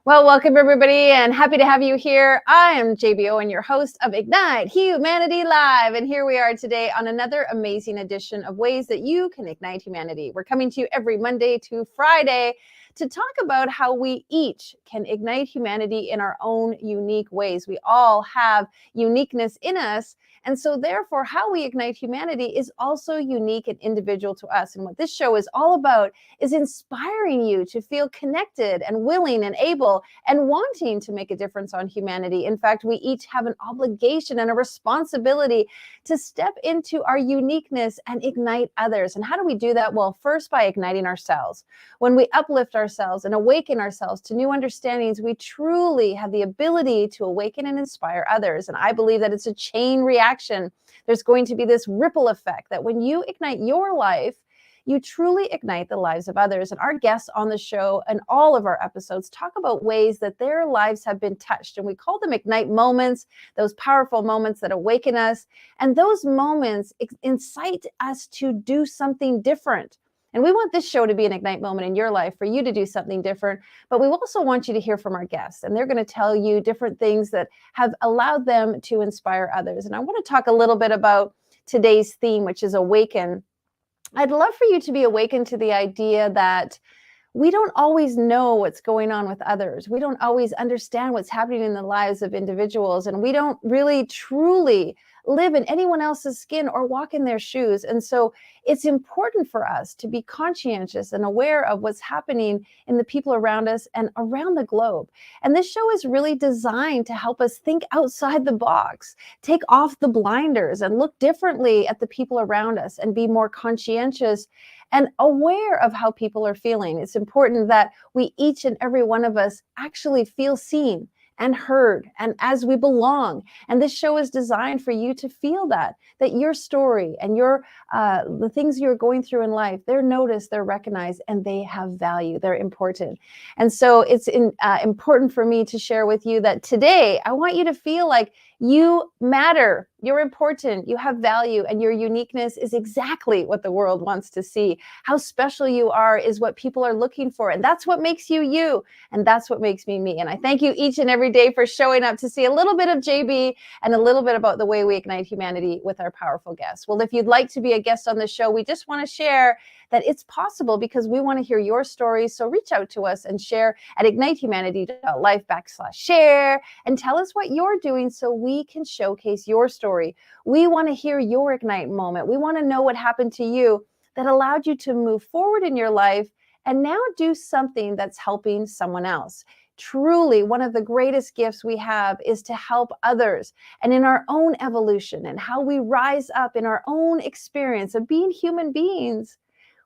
Well, welcome everybody and happy to have you here. I am JBO and your host of Ignite Humanity Live. And here we are today on another amazing edition of ways that you can ignite humanity. We're coming to you every Monday to Friday to talk about how we each can ignite humanity in our own unique ways. We all have uniqueness in us. And so therefore, how we ignite humanity is also unique and individual to us. And what this show is all about is inspiring you to feel connected and willing and able and wanting to make a difference on humanity. In fact, we each have an obligation and a responsibility to step into our uniqueness and ignite others. And how do we do that? Well, first by igniting ourselves. When we uplift ourselves and awaken ourselves to new understandings, we truly have the ability to awaken and inspire others. And I believe that it's a chain reaction. There's going to be this ripple effect that when you ignite your life, you truly ignite the lives of others. And our guests on the show and all of our episodes talk about ways that their lives have been touched. And we call them ignite moments, those powerful moments that awaken us. And those moments incite us to do something different. And we want this show to be an ignite moment in your life for you to do something different. But we also want you to hear from our guests. And they're going to tell you different things that have allowed them to inspire others. And I want to talk a little bit about today's theme, which is awaken. I'd love for you to be awakened to the idea that we don't always know what's going on with others. We don't always understand what's happening in the lives of individuals, and we don't really truly live in anyone else's skin or walk in their shoes. And so it's important for us to be conscientious and aware of what's happening in the people around us and around the globe. And this show is really designed to help us think outside the box, take off the blinders and look differently at the people around us and be more conscientious and aware of how people are feeling. It's important that we each and every one of us actually feel seen and heard and as we belong. And this show is designed for you to feel that your story and your the things you're going through in life, they're noticed, they're recognized, and they have value. They're important. And so it's important for me to share with you that today I want you to feel like you matter, you're important, you have value, and your uniqueness is exactly what the world wants to see. How special you are is what people are looking for. And that's what makes you you. And that's what makes me me. And I thank you each and every day for showing up to see a little bit of JB and a little bit about the way we ignite humanity with our powerful guests. Well, if you'd like to be a guest on the show, we just want to share that it's possible because we want to hear your stories. So reach out to us and share at ignitehumanity.life/share and tell us what you're doing so we can showcase your story. We want to hear your ignite moment. We want to know what happened to you that allowed you to move forward in your life and now do something that's helping someone else. Truly, one of the greatest gifts we have is to help others and in our own evolution and how we rise up in our own experience of being human beings.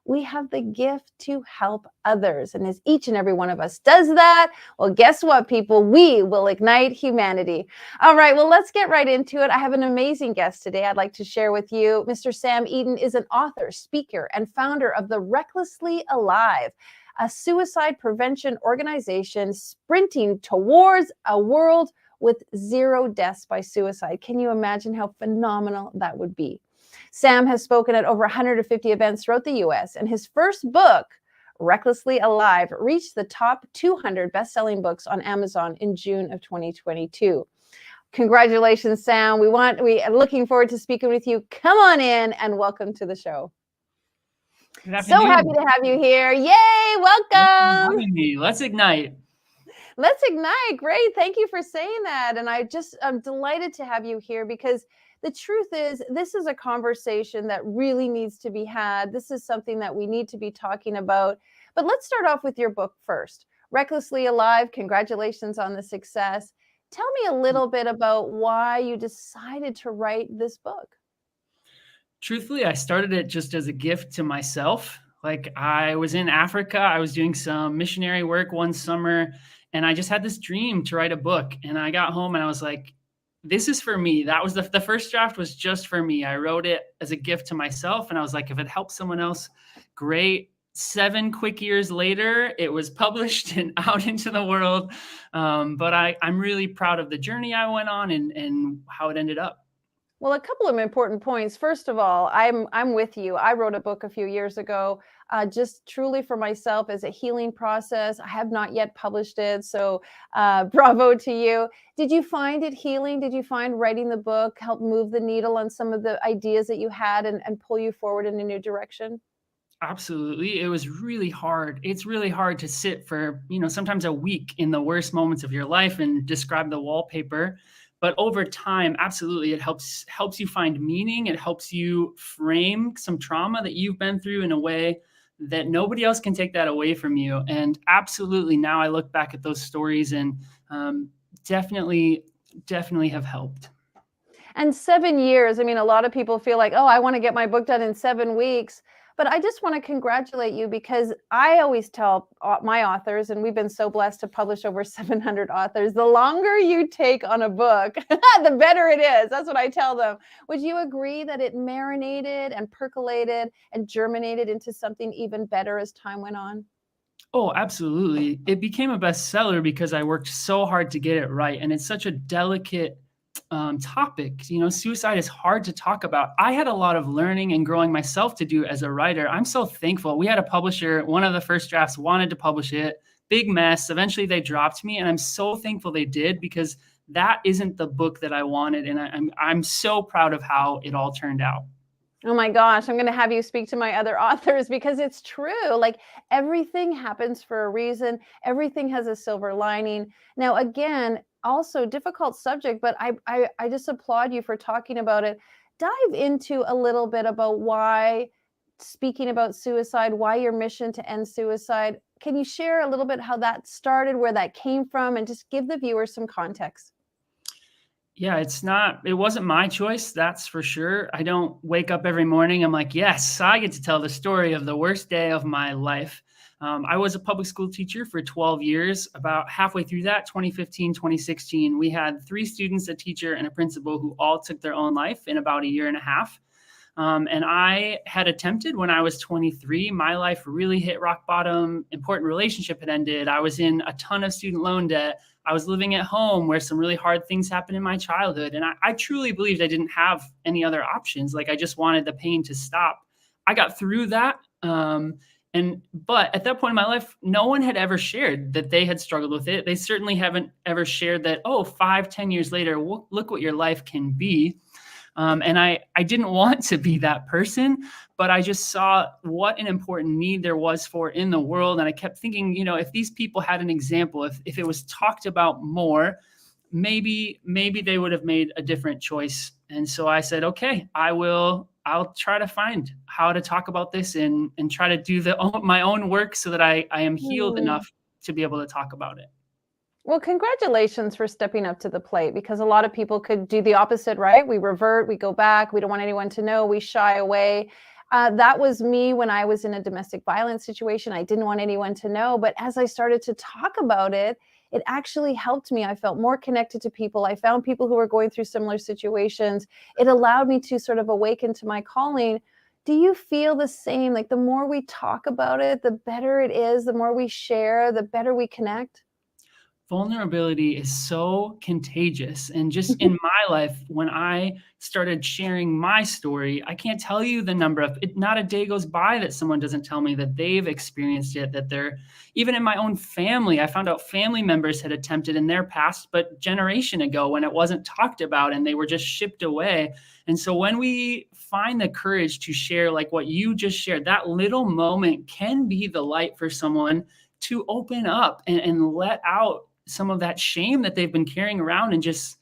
We have the gift to help others. And as each and every one of us does that, well, guess what, people? We will ignite humanity. All right, well, let's get right into it. I have an amazing guest today I'd like to share with you. Mr. Sam Eaton is an author, speaker, and founder of the Recklessly Alive, a suicide prevention organization sprinting towards a world with 0 deaths by suicide. Can you imagine how phenomenal that would be? Sam has spoken at over 150 events throughout the US, and his first book, Recklessly Alive, reached the top 200 best-selling books on Amazon in June of 2022. Congratulations, Sam. We are looking forward to speaking with you. Come on in and welcome to the show. Good afternoon. So happy to have you here. Yay, welcome. Let's ignite. Let's ignite. Great. Thank you for saying that. And I'm delighted to have you here because the truth is, this is a conversation that really needs to be had. This is something that we need to be talking about. But let's start off with your book first. Recklessly Alive, congratulations on the success. Tell me a little bit about why you decided to write this book. Truthfully, I started it just as a gift to myself. Like, I was in Africa, I was doing some missionary work one summer, and I just had this dream to write a book. And I got home and I was like, this is for me. That was the first draft was just for me. I wrote it as a gift to myself. And I was like, if it helps someone else, great. 7 quick years later, it was published and out into the world. But I'm really proud of the journey I went on and how it ended up. Well, a couple of important points. First of all, I'm with you. I wrote a book a few years ago, just truly for myself as a healing process. I have not yet published it, so bravo to you. Did you find it healing? Did you find writing the book help move the needle on some of the ideas that you had and pull you forward in a new direction? Absolutely. It was really hard. It's really hard to sit for, sometimes a week in the worst moments of your life and describe the wallpaper. But over time, absolutely, it helps you find meaning. It helps you frame some trauma that you've been through in a way that nobody else can take that away from you. And absolutely, now I look back at those stories and definitely, definitely have helped. And 7 years, I mean, a lot of people feel like, "Oh, I wanna get my book done in 7 weeks." But I just wanna congratulate you because I always tell my authors, and we've been so blessed to publish over 700 authors, the longer you take on a book, the better it is. That's what I tell them. Would you agree that it marinated and percolated and germinated into something even better as time went on? Oh, absolutely. It became a bestseller because I worked so hard to get it right, and it's such a delicate topic. Suicide is hard to talk about. I had a lot of learning and growing myself to do as a writer. I'm so thankful. We had a publisher. One of the first drafts wanted to publish it. Big mess. Eventually, they dropped me, and I'm so thankful they did because that isn't the book that I wanted, and I'm so proud of how it all turned out. Oh my gosh, I'm going to have you speak to my other authors because it's true. Like everything happens for a reason, everything has a silver lining. Now, again, also difficult subject, but I just applaud you for talking about it. Dive into a little bit about why speaking about suicide, why your mission to end suicide. Can you share a little bit how that started, where that came from, and just give the viewers some context? Yeah, it wasn't my choice, that's for sure. I don't wake up every morning, I'm like, yes, I get to tell the story of the worst day of my life. I was a public school teacher for 12 years. About halfway through that, 2015, 2016, we had 3 students, a teacher, and a principal who all took their own life in about a year and a half. And I had attempted when I was 23. My life really hit rock bottom. Important relationship had ended. I was in a ton of student loan debt. I was living at home where some really hard things happened in my childhood. And I truly believed I didn't have any other options. Like I just wanted the pain to stop. I got through that. But at that point in my life, no one had ever shared that they had struggled with it. They certainly haven't ever shared that, oh, 5, 10 years later, look what your life can be. And I didn't want to be that person, but I just saw what an important need there was for in the world. And I kept thinking, if these people had an example, if it was talked about more, maybe they would have made a different choice. And so I said, okay, I'll try to find how to talk about this and try to do my own work so that I am healed Hmm. enough to be able to talk about it. Well, congratulations for stepping up to the plate because a lot of people could do the opposite, right? We revert, we go back, we don't want anyone to know, we shy away. That was me when I was in a domestic violence situation. I didn't want anyone to know. But as I started to talk about it, it actually helped me. I felt more connected to people. I found people who were going through similar situations. It allowed me to sort of awaken to my calling. Do you feel the same? Like the more we talk about it, the better it is, the more we share, the better we connect? Vulnerability is so contagious. And just in my life, when I started sharing my story, I can't tell you the number of it, not a day goes by that someone doesn't tell me that they've experienced it, that they're even in my own family. I found out family members had attempted in their past, but generation ago when it wasn't talked about and they were just shipped away. And so when we find the courage to share, like what you just shared, that little moment can be the light for someone to open up and let out some of that shame that they've been carrying around and just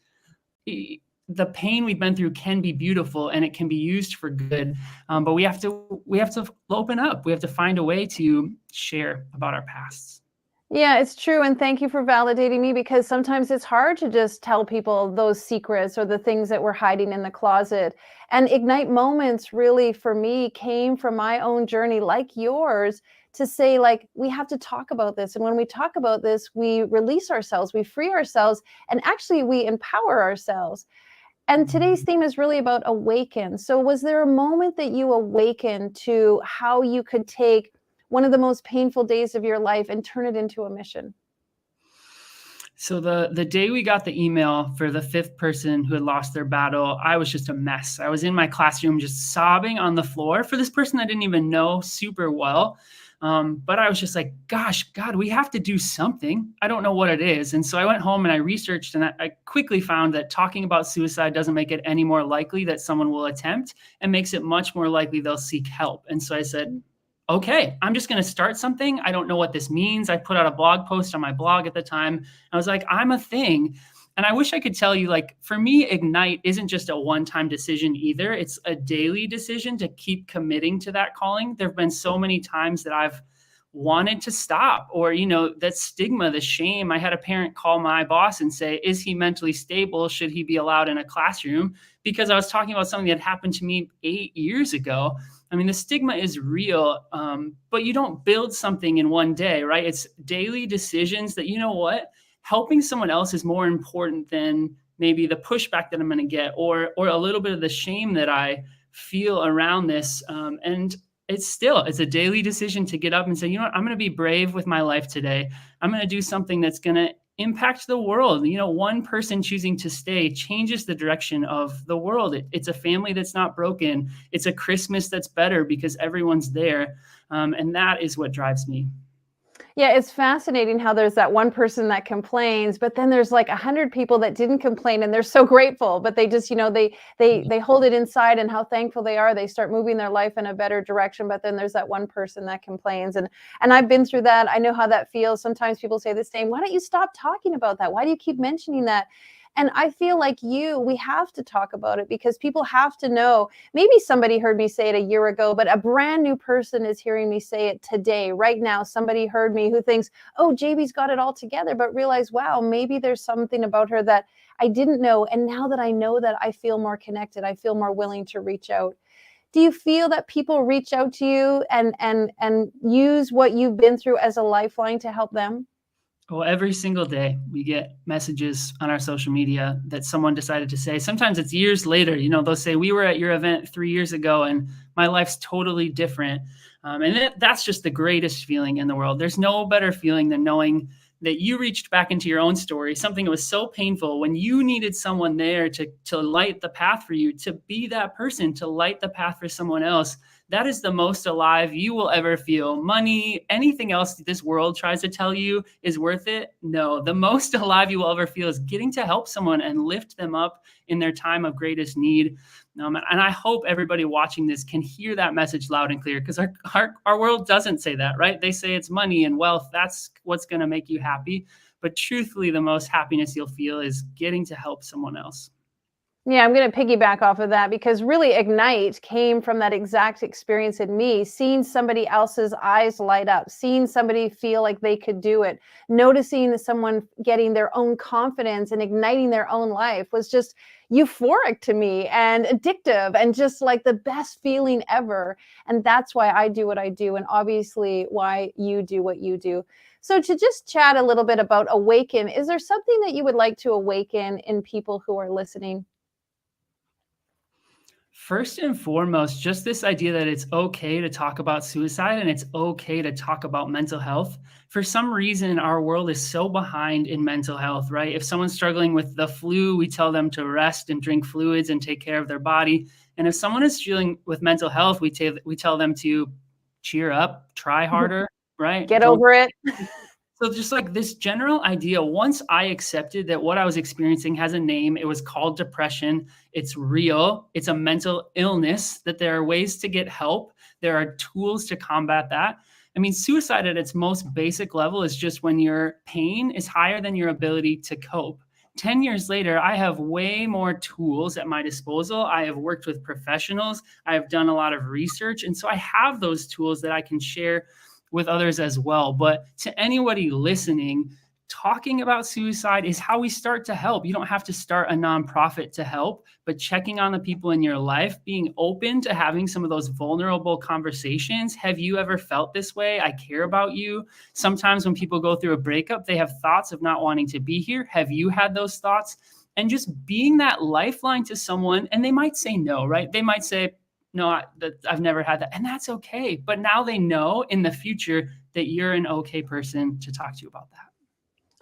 the pain we've been through can be beautiful and it can be used for good. But we have to open up. We have to find a way to share about our pasts. Yeah, it's true. And thank you for validating me because sometimes it's hard to just tell people those secrets or the things that we're hiding in the closet. And Ignite Moments really for me came from my own journey, like yours, to say, like, we have to talk about this. And when we talk about this, we release ourselves, we free ourselves, and actually we empower ourselves. And today's theme is really about awaken. So, was there a moment that you awakened to how you could take one of the most painful days of your life and turn it into a mission? So the day we got the email for the fifth person who had lost their battle, I was just a mess. I was in my classroom just sobbing on the floor for this person I didn't even know super well. But I was just like, gosh, God, we have to do something. I don't know what it is. And so I went home and I researched, and I quickly found that talking about suicide doesn't make it any more likely that someone will attempt, and makes it much more likely they'll seek help. And so I said, okay, I'm just going to start something. I don't know what this means. I put out a blog post on my blog at the time. I was like, I'm a thing. And I wish I could tell you, like, for me, Ignite isn't just a one-time decision either. It's a daily decision to keep committing to that calling. There have been so many times that I've wanted to stop, or, that stigma, the shame. I had a parent call my boss and say, is he mentally stable? Should he be allowed in a classroom? Because I was talking about something that happened to me 8 years ago. I mean, the stigma is real, but you don't build something in one day, right? It's daily decisions that, helping someone else is more important than maybe the pushback that I'm going to get, or a little bit of the shame that I feel around this. And it's a daily decision to get up and say, I'm going to be brave with my life today. I'm going to do something that's going to impact the world. One person choosing to stay changes the direction of the world. It's a family that's not broken. It's a Christmas that's better because everyone's there. And that is what drives me. Yeah, it's fascinating how there's that one person that complains, but then there's like 100 people that didn't complain and they're so grateful, but they just, they hold it inside, and how thankful they are. They start moving their life in a better direction, but then there's that one person that complains. And I've been through that. I know how that feels. Sometimes people say the same, why don't you stop talking about that? Why do you keep mentioning that? And I feel like we have to talk about it, because people have to know. Maybe somebody heard me say it a year ago, but a brand new person is hearing me say it today, right now. Somebody heard me who thinks, oh, JB's got it all together, but realize, wow, maybe there's something about her that I didn't know. And now that I know that, I feel more connected. I feel more willing to reach out. Do you feel that people reach out to you and use what you've been through as a lifeline to help them? Well, every single day we get messages on our social media that someone decided to say. Sometimes it's years later. They'll say, we were at your event 3 years ago and my life's totally different. And that's just the greatest feeling in the world. There's no better feeling than knowing that you reached back into your own story, something that was so painful, when you needed someone there to light the path for you, to be that person, to light the path for someone else. That is the most alive you will ever feel. Money, anything else this world tries to tell you is worth it? No, the most alive you will ever feel is getting to help someone and lift them up in their time of greatest need. And I hope everybody watching this can hear that message loud and clear, because our world doesn't say that, right? They say it's money and wealth. That's what's going to make you happy. But truthfully, the most happiness you'll feel is getting to help someone else. Yeah, I'm going to piggyback off of that, because really Ignite came from that exact experience in me, seeing somebody else's eyes light up, seeing somebody feel like they could do it, noticing someone getting their own confidence and igniting their own life was just euphoric to me and addictive, and just like the best feeling ever. And that's why I do what I do, and obviously why you do what you do. So to just chat a little bit about awaken, is there something that you would like to awaken in people who are listening? First and foremost, just this idea that it's okay to talk about suicide and it's okay to talk about mental health. For some reason, our world is so behind in mental health, right? If someone's struggling with the flu, we tell them to rest and drink fluids and take care of their body. And if someone is struggling with mental health, we tell them to cheer up, try harder, right? Get over it. So just like this general idea, once I accepted that what I was experiencing has a name, it was called depression. It's real. It's a mental illness, that there are ways to get help. There are tools to combat that. I mean, suicide at its most basic level is just when your pain is higher than your ability to cope. 10 years later, I have way more tools at my disposal. I have worked with professionals. I have done a lot of research. And so I have those tools that I can share with others as well. But to anybody listening, talking about suicide is how we start to help. You don't have to start a nonprofit to help, but checking on the people in your life, being open to having some of those vulnerable conversations. Have you ever felt this way? I care about you. Sometimes when people go through a breakup, they have thoughts of not wanting to be here. Have you had those thoughts? And just being that lifeline to someone, and they might say no, right? They might say, no, I've never had that. And that's okay. But now they know in the future that you're an okay person to talk to about that.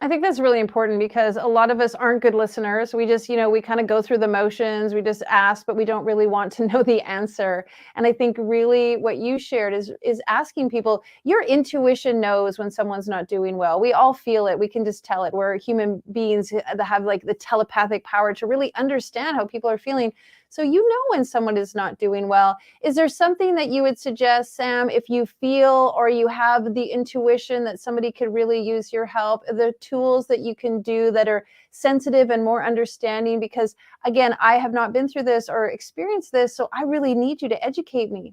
I think that's really important because a lot of us aren't good listeners. We just, we kind of go through the motions. We just ask, but we don't really want to know the answer. And I think really what you shared is asking people. Your intuition knows when someone's not doing well. We all feel it. We can just tell it. We're human beings that have like the telepathic power to really understand how people are feeling. So you know when someone is not doing well. Is there something that you would suggest, Sam, if you feel or you have the intuition that somebody could really use your help? Are there tools that you can do that are sensitive and more understanding? Because again, I have not been through this or experienced this, so I really need you to educate me.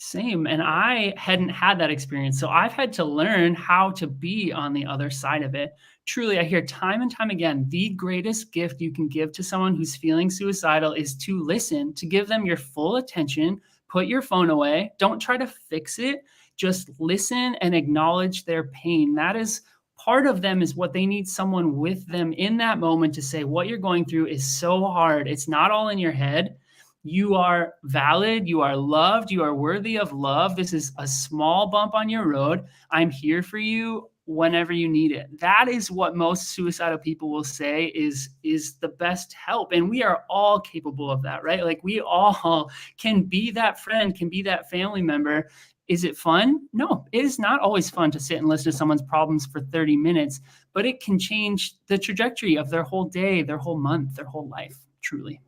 Same. And I hadn't had that experience. So I've had to learn how to be on the other side of it. Truly, I hear time and time again, the greatest gift you can give to someone who's feeling suicidal is to listen, to give them your full attention, put your phone away. Don't try to fix it. Just listen and acknowledge their pain. That is part of them, is what they need, someone with them in that moment to say, what you're going through is so hard. It's not all in your head. You are valid. You are loved. You are worthy of love. This is a small bump on your road. I'm here for you whenever you need it. That is what most suicidal people will say is the best help. And we are all capable of that, right? Like we all can be that friend, can be that family member. Is it fun? No, it is not always fun to sit and listen to someone's problems for 30 minutes, but it can change the trajectory of their whole day, their whole month, their whole life, truly.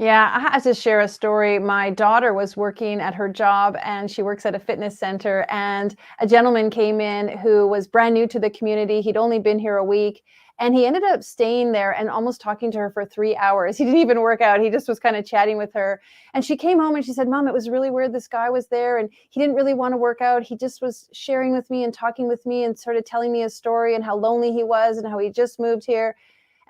Yeah, I have to share a story. My daughter was working at her job and she works at a fitness center. And a gentleman came in who was brand new to the community. He'd only been here a week. And he ended up staying there and almost talking to her for 3 hours. He didn't even work out. He just was kind of chatting with her. And she came home and she said, Mom, it was really weird. This guy was there and he didn't really want to work out. He just was sharing with me and talking with me and sort of telling me a story and how lonely he was and how he just moved here.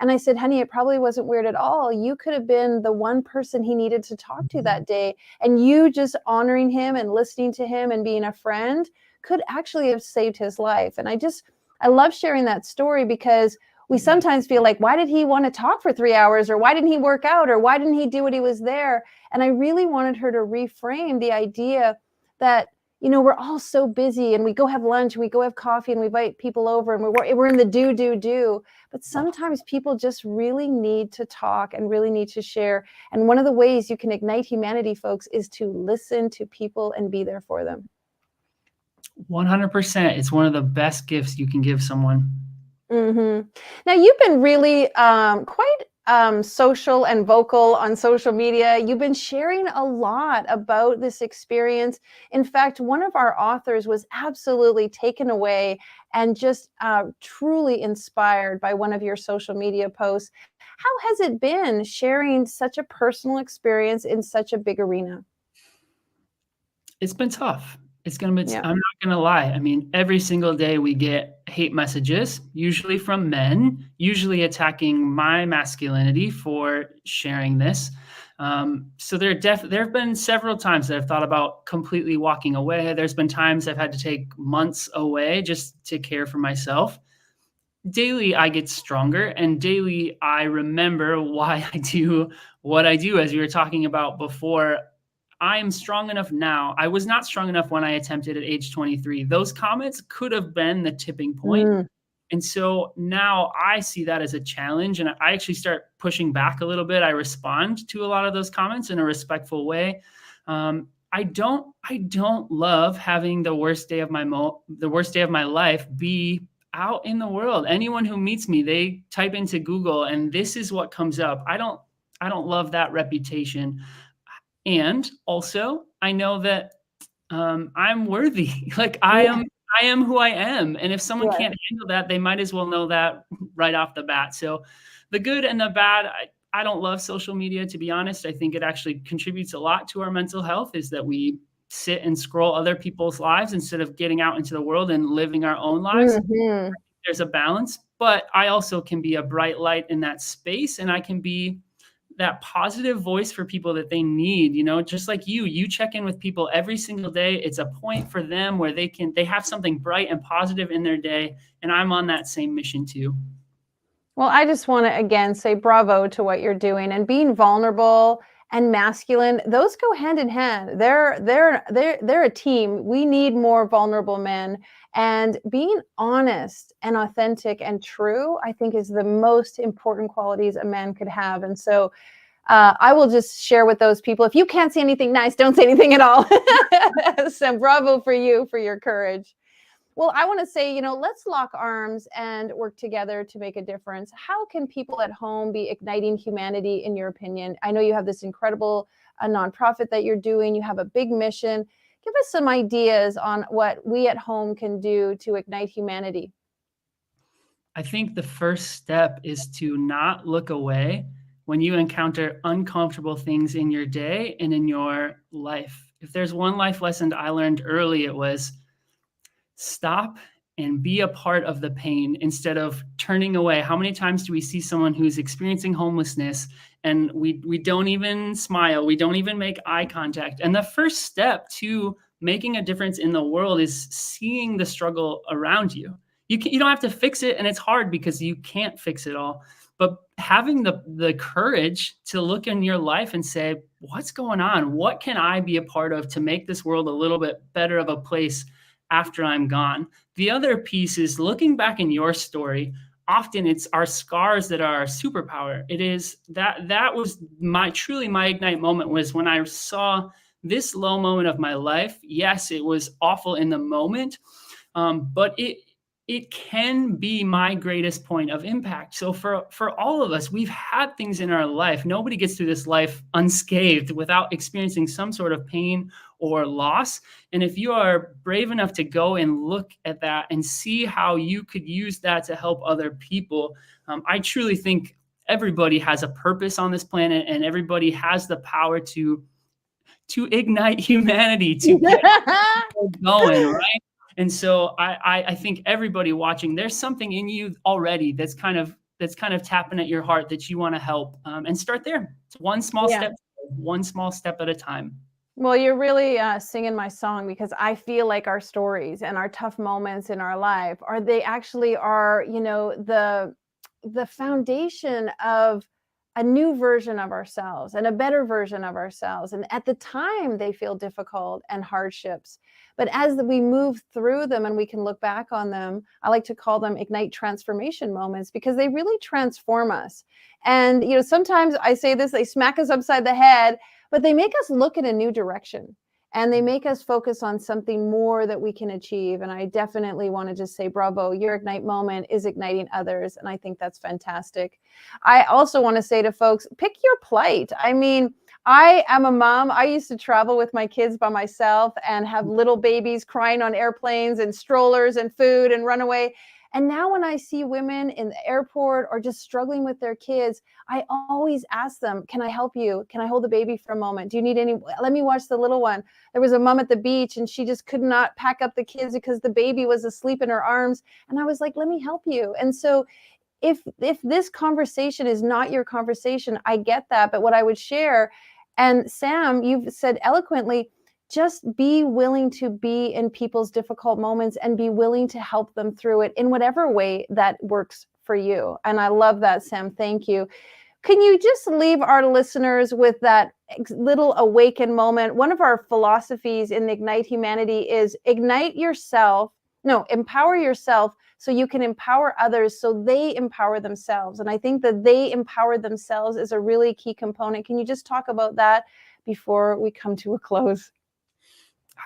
And I said, honey, it probably wasn't weird at all. You could have been the one person he needed to talk to that day. And you just honoring him and listening to him and being a friend could actually have saved his life. And I love sharing that story because we sometimes feel like, why did he want to talk for 3 hours? Or why didn't he work out? Or why didn't he do what he was there? And I really wanted her to reframe the idea that, we're all so busy and we go have lunch, and we go have coffee and we invite people over and we're in the do. But sometimes people just really need to talk and really need to share. And one of the ways you can ignite humanity, folks, is to listen to people and be there for them. 100%. It's one of the best gifts you can give someone. Mm-hmm. Now, you've been really quite social and vocal on social media. You've been sharing a lot about this experience. In fact, one of our authors was absolutely taken away and just truly inspired by one of your social media posts. How has it been sharing such a personal experience in such a big arena? It's been tough. It's gonna be. Yeah. I'm not gonna lie. I mean, every single day we get hate messages, usually from men, usually attacking my masculinity for sharing this. So there have been several times that I've thought about completely walking away. There's been times I've had to take months away just to care for myself. Daily, I get stronger, and daily, I remember why I do what I do, as we were talking about before. I am strong enough now. I was not strong enough when I attempted at age 23. Those comments could have been the tipping point. And so now I see that as a challenge, and I actually start pushing back a little bit. I respond to a lot of those comments in a respectful way. I don't love having the worst day of my life be out in the world. Anyone who meets me, they type into Google and this is what comes up. I don't love that reputation. And also, I know that I'm worthy. Like I am who I am. And if someone can't handle that, they might as well know that right off the bat. So the good and the bad, I don't love social media, to be honest. I think it actually contributes a lot to our mental health, is that we sit and scroll other people's lives instead of getting out into the world and living our own lives. Mm-hmm. There's a balance, but I also can be a bright light in that space, and I can be that positive voice for people that they need. Just like you check in with people every single day. It's a point for them where they have something bright and positive in their day. And I'm on that same mission too. Well, I just want to again say bravo to what you're doing and being vulnerable and masculine, those go hand in hand. They're a team. We need more vulnerable men. And being honest and authentic and true, I think, is the most important qualities a man could have. And so I will just share with those people, if you can't say anything nice, don't say anything at all. So bravo for you for your courage. Well, I want to say, let's lock arms and work together to make a difference. How can people at home be igniting humanity, in your opinion? I know you have this incredible nonprofit that you're doing. You have a big mission. Give us some ideas on what we at home can do to ignite humanity. I think the first step is to not look away when you encounter uncomfortable things in your day and in your life. If there's one life lesson I learned early, it was stop and be a part of the pain instead of turning away. How many times do we see someone who's experiencing homelessness and we don't even smile, we don't even make eye contact? And the first step to making a difference in the world is seeing the struggle around you. You don't have to fix it, and it's hard because you can't fix it all. But having the courage to look in your life and say, what's going on? What can I be a part of to make this world a little bit better of a place after I'm gone? The other piece is looking back in your story. Often it's our scars that are our superpower. It is that was truly my ignite moment, was when I saw this low moment of my life. Yes, it was awful in the moment, but it can be my greatest point of impact. So for all of us, we've had things in our life. Nobody gets through this life unscathed without experiencing some sort of pain or loss. And if you are brave enough to go and look at that and see how you could use that to help other people, I truly think everybody has a purpose on this planet, and everybody has the power to ignite humanity, to get going, right? And so I think everybody watching, there's something in you already that's kind of tapping at your heart that you want to help, and start there. It's one small step at a time. Well, you're really singing my song, because I feel like our stories and our tough moments in our life they actually are, the foundation of a new version of ourselves and a better version of ourselves. And at the time, they feel difficult and hardships. But as we move through them and we can look back on them, I like to call them ignite transformation moments, because they really transform us. And, sometimes I say this, they smack us upside the head, but they make us look in a new direction. And they make us focus on something more that we can achieve. And I definitely want to just say, bravo, your ignite moment is igniting others. And I think that's fantastic. I also want to say to folks, pick your plight. I mean, I am a mom. I used to travel with my kids by myself and have little babies crying on airplanes and strollers and food and runaway. And now when I see women in the airport or just struggling with their kids, I always ask them, can I help you? Can I hold the baby for a moment? Do you need any? Let me watch the little one. There was a mom at the beach and she just could not pack up the kids because the baby was asleep in her arms. And I was like, let me help you. And so if this conversation is not your conversation, I get that. But what I would share, and Sam, you've said eloquently, just be willing to be in people's difficult moments and be willing to help them through it in whatever way that works for you. And I love that, Sam. Thank you. Can you just leave our listeners with that little awaken moment? One of our philosophies in Ignite Humanity is empower yourself so you can empower others so they empower themselves. And I think that they empower themselves is a really key component. Can you just talk about that before we come to a close?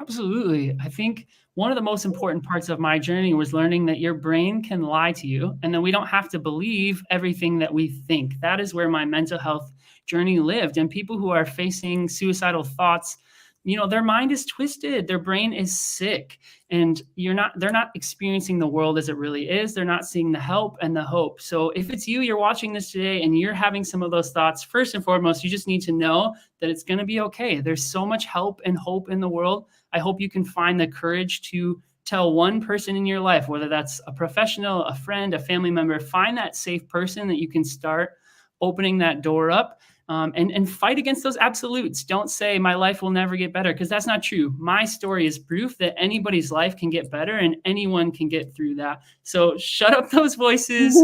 Absolutely. I think one of the most important parts of my journey was learning that your brain can lie to you, and that we don't have to believe everything that we think. That is where my mental health journey lived. And people who are facing suicidal thoughts, their mind is twisted, their brain is sick, and they're not experiencing the world as it really is. They're not seeing the help and the hope. So if it's you're watching this today and you're having some of those thoughts, first and foremost, you just need to know that it's going to be okay. There's so much help and hope in the world. I hope you can find the courage to tell one person in your life, whether that's a professional, a friend, a family member, find that safe person that you can start opening that door up. And fight against those absolutes. Don't say my life will never get better, because that's not true. My story is proof that anybody's life can get better and anyone can get through that. So shut up those voices.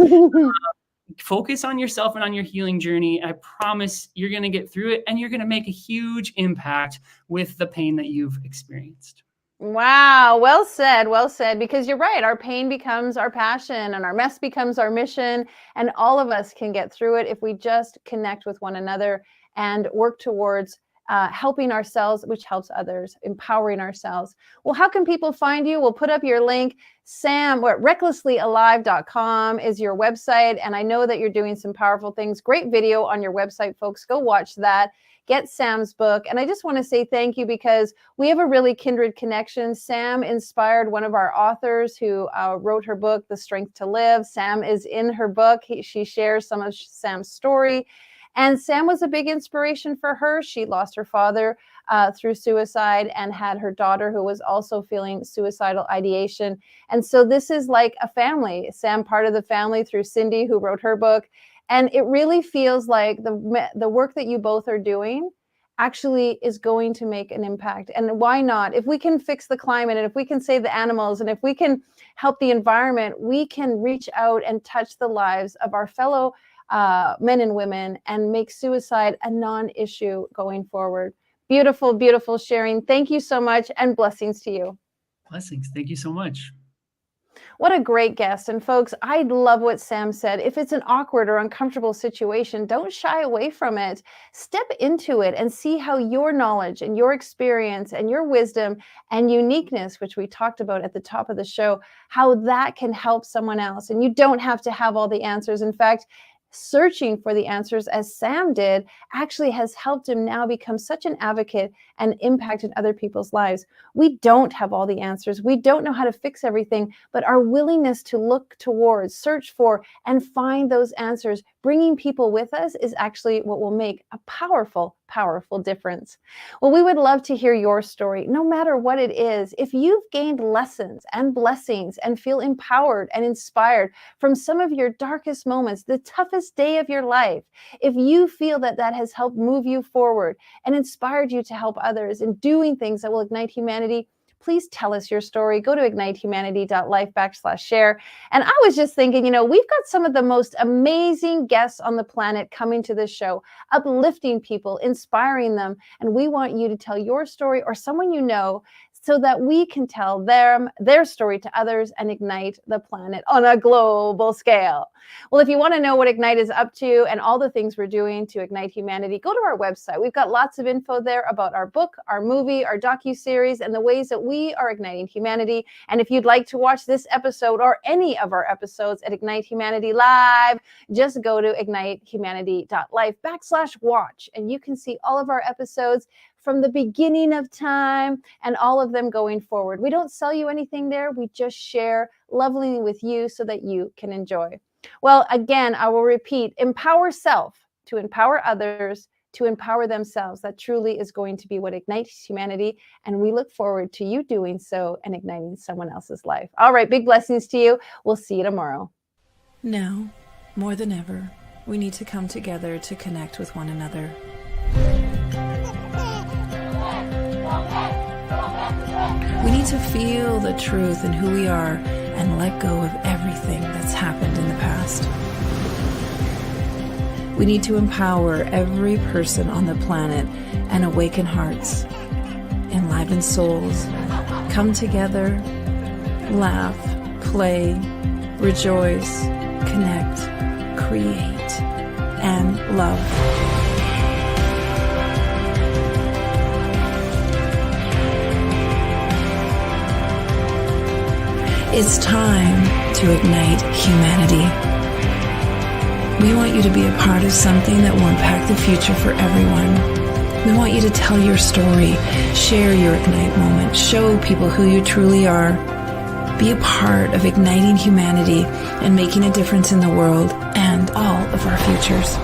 focus on yourself and on your healing journey. I promise you're going to get through it, and you're going to make a huge impact with the pain that you've experienced. Wow. Well said. Well said. Because you're right. Our pain becomes our passion, and our mess becomes our mission. And all of us can get through it if we just connect with one another and work towards helping ourselves, which helps others, empowering ourselves. Well, how can people find you? We'll put up your link. recklesslyalive.com is your website. And I know that you're doing some powerful things. Great video on your website, folks. Go watch that. Get Sam's book. And I just want to say thank you, because we have a really kindred connection. Sam inspired one of our authors who wrote her book, The Strength to Live. Sam is in her book. She shares some of Sam's story. And Sam was a big inspiration for her. She lost her father through suicide and had her daughter who was also feeling suicidal ideation. And so this is like a family. Sam, part of the family through Cindy, who wrote her book. And it really feels like the work that you both are doing actually is going to make an impact. And why not? If we can fix the climate, and if we can save the animals, and if we can help the environment, we can reach out and touch the lives of our fellow men and women and make suicide a non-issue going forward. Beautiful, beautiful sharing. Thank you so much, and blessings to you. Blessings. Thank you so much. What a great guest. And folks, I love what Sam said. If it's an awkward or uncomfortable situation, don't shy away from it. Step into it and see how your knowledge and your experience and your wisdom and uniqueness, which we talked about at the top of the show, how that can help someone else. And you don't have to have all the answers. In fact, searching for the answers, as Sam did, actually has helped him now become such an advocate and impacted other people's lives. We don't have all the answers. We don't know how to fix everything, but our willingness to look towards, search for, and find those answers, bringing people with us, is actually what will make a powerful, powerful difference. Well, we would love to hear your story, no matter what it is. If you've gained lessons and blessings and feel empowered and inspired from some of your darkest moments, the toughest day of your life, if you feel that that has helped move you forward and inspired you to help others in doing things that will ignite humanity, please tell us your story. Go to ignitehumanity.life/share. And I was just thinking, we've got some of the most amazing guests on the planet coming to this show, uplifting people, inspiring them. And we want you to tell your story, or someone you know, so that we can tell their story to others and ignite the planet on a global scale. Well, if you want to know what Ignite is up to and all the things we're doing to ignite humanity, go to our website. We've got lots of info there about our book, our movie, our docuseries, and the ways that we are igniting humanity. And if you'd like to watch this episode or any of our episodes at Ignite Humanity Live, just go to ignitehumanity.life/watch, and you can see all of our episodes from the beginning of time and all of them going forward. We don't sell you anything there. We just share lovingly with you so that you can enjoy. Well, again, I will repeat, empower self to empower others, to empower themselves. That truly is going to be what ignites humanity. And we look forward to you doing so and igniting someone else's life. All right, big blessings to you. We'll see you tomorrow. Now, more than ever, we need to come together to connect with one another. We need to feel the truth in who we are and let go of everything that's happened in the past. We need to empower every person on the planet and awaken hearts, enliven souls, come together, laugh, play, rejoice, connect, create, and love. It's time to ignite humanity. We want you to be a part of something that will impact the future for everyone. We want you to tell your story, share your Ignite moment, show people who you truly are. Be a part of igniting humanity and making a difference in the world and all of our futures.